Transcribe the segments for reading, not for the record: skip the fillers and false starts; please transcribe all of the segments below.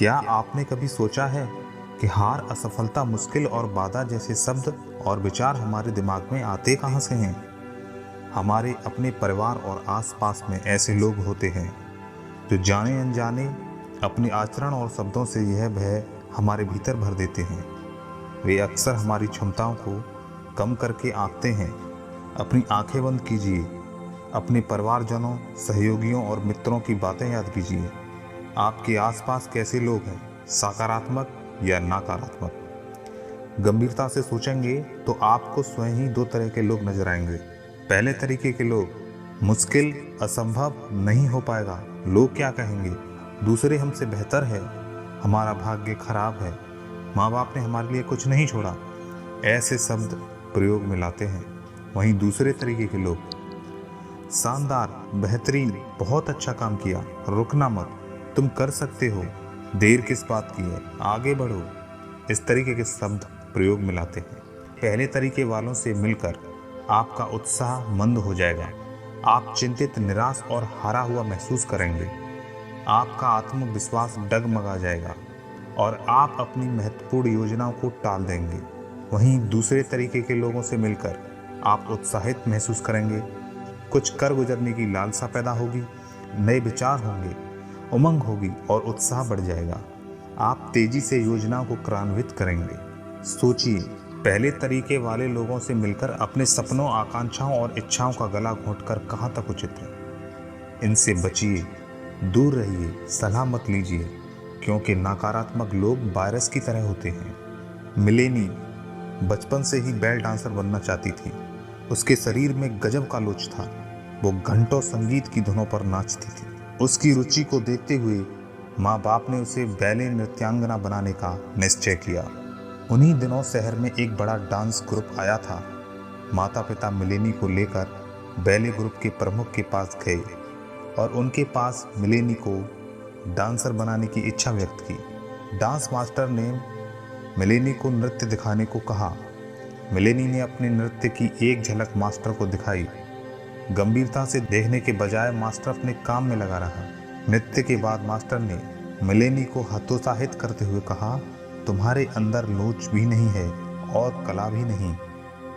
क्या आपने कभी सोचा है कि हार, असफलता, मुश्किल और बाधा जैसे शब्द और विचार हमारे दिमाग में आते कहाँ से हैं? हमारे अपने परिवार और आसपास में ऐसे लोग होते हैं जो जाने अनजाने अपने आचरण और शब्दों से यह भय हमारे भीतर भर देते हैं। वे अक्सर हमारी क्षमताओं को कम करके आंकते हैं। अपनी आंखें बंद कीजिए, अपने परिवारजनों, सहयोगियों और मित्रों की बातें याद कीजिए। आपके आसपास कैसे लोग हैं, सकारात्मक या नकारात्मक? गंभीरता से सोचेंगे तो आपको स्वयं ही दो तरह के लोग नजर आएंगे। पहले तरीके के लोग, मुश्किल, असंभव, नहीं हो पाएगा, लोग क्या कहेंगे, दूसरे हमसे बेहतर है, हमारा भाग्य खराब है, माँ बाप ने हमारे लिए कुछ नहीं छोड़ा, ऐसे शब्द प्रयोग में लाते हैं। वहीं दूसरे तरीके के लोग, शानदार, बेहतरीन, बहुत अच्छा काम किया, रुकना मत, तुम कर सकते हो, देर किस बात की है, आगे बढ़ो, इस तरीके के शब्द प्रयोग में लाते हैं। पहले तरीके वालों से मिलकर आपका उत्साह मंद हो जाएगा। आप चिंतित, निराश और हारा हुआ महसूस करेंगे। आपका आत्मविश्वास डगमगा जाएगा और आप अपनी महत्वपूर्ण योजनाओं को टाल देंगे। वहीं दूसरे तरीके के लोगों से मिलकर आप उत्साहित महसूस करेंगे, कुछ कर गुजरने की लालसा पैदा होगी, नए विचार होंगे, उमंग होगी और उत्साह बढ़ जाएगा। आप तेजी से योजनाओं को क्रियान्वित करेंगे। सोचिए, पहले तरीके वाले लोगों से मिलकर अपने सपनों, आकांक्षाओं और इच्छाओं का गला घोंटकर कहाँ तक उचित है? इनसे बचिए, दूर रहिए, सलाह मत लीजिए, क्योंकि नकारात्मक लोग वायरस की तरह होते हैं। मिलेनी बचपन से ही बैल डांसर बनना चाहती थी। उसके शरीर में गजब का लोच था। वो घंटों संगीत की धुनों पर नाचती थी। उसकी रुचि को देखते हुए माँ बाप ने उसे बैले नृत्यांगना बनाने का निश्चय किया। उन्हीं दिनों शहर में एक बड़ा डांस ग्रुप आया था। माता पिता मिलेनी को लेकर बैले ग्रुप के प्रमुख के पास गए और उनके पास मिलेनी को डांसर बनाने की इच्छा व्यक्त की। डांस मास्टर ने मिलेनी को नृत्य दिखाने को कहा। मिलेनी ने अपने नृत्य की एक झलक मास्टर को दिखाई। गंभीरता से देखने के बजाय मास्टर अपने काम में लगा रहा। नृत्य के बाद मास्टर ने मिलेनी को हतोत्साहित करते हुए कहा, तुम्हारे अंदर लोच भी नहीं है और कला भी नहीं।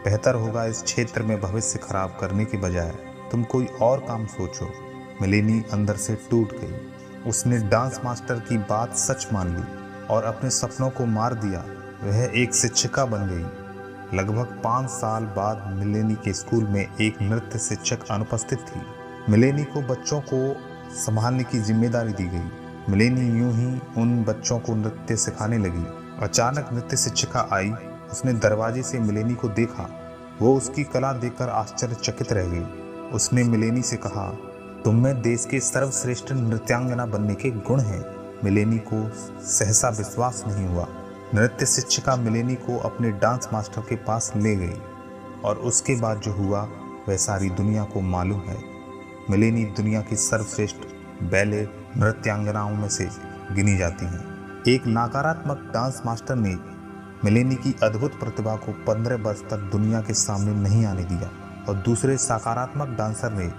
बेहतर होगा इस क्षेत्र में भविष्य खराब करने के बजाय तुम कोई और काम सोचो। मिलेनी अंदर से टूट गई। उसने डांस मास्टर की बात सच मान ली और अपने सपनों को मार दिया। वह एक शिक्षिका बन गई। लगभग 5 साल बाद मिलेनी के स्कूल में एक नृत्य शिक्षक अनुपस्थित थी। मिलेनी को बच्चों को संभालने की जिम्मेदारी दी गई। मिलेनी यूं ही उन बच्चों को नृत्य सिखाने लगी। अचानक नृत्य शिक्षिका आई। उसने दरवाजे से मिलेनी को देखा। वो उसकी कला देखकर आश्चर्यचकित रह गई। उसने मिलेनी से कहा, तुम में देश के सर्वश्रेष्ठ नृत्यांगना बनने के गुण हैं। मिलेनी को सहसा विश्वास नहीं हुआ। नृत्य शिक्षिका मिलेनी को अपने डांस मास्टर के पास ले गई और उसके बाद जो हुआ वह सारी दुनिया को मालूम है। मिलेनी दुनिया की सर्वश्रेष्ठ बैले नृत्यांगनाओं में से गिनी जाती हैं। एक नकारात्मक डांस मास्टर ने मिलेनी की अद्भुत प्रतिभा को 15 वर्ष तक दुनिया के सामने नहीं आने दिया और दूसरे सकारात्मक डांसर ने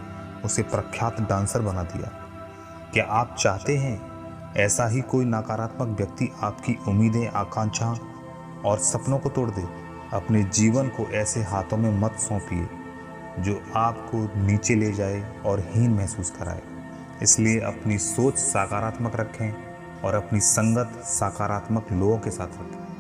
उसे प्रख्यात डांसर बना दिया। क्या आप चाहते हैं ऐसा ही कोई नकारात्मक व्यक्ति आपकी उम्मीदें, आकांक्षा और सपनों को तोड़ दे? अपने जीवन को ऐसे हाथों में मत सौंपिए जो आपको नीचे ले जाए और हीन महसूस कराए। इसलिए अपनी सोच सकारात्मक रखें और अपनी संगत सकारात्मक लोगों के साथ रखें।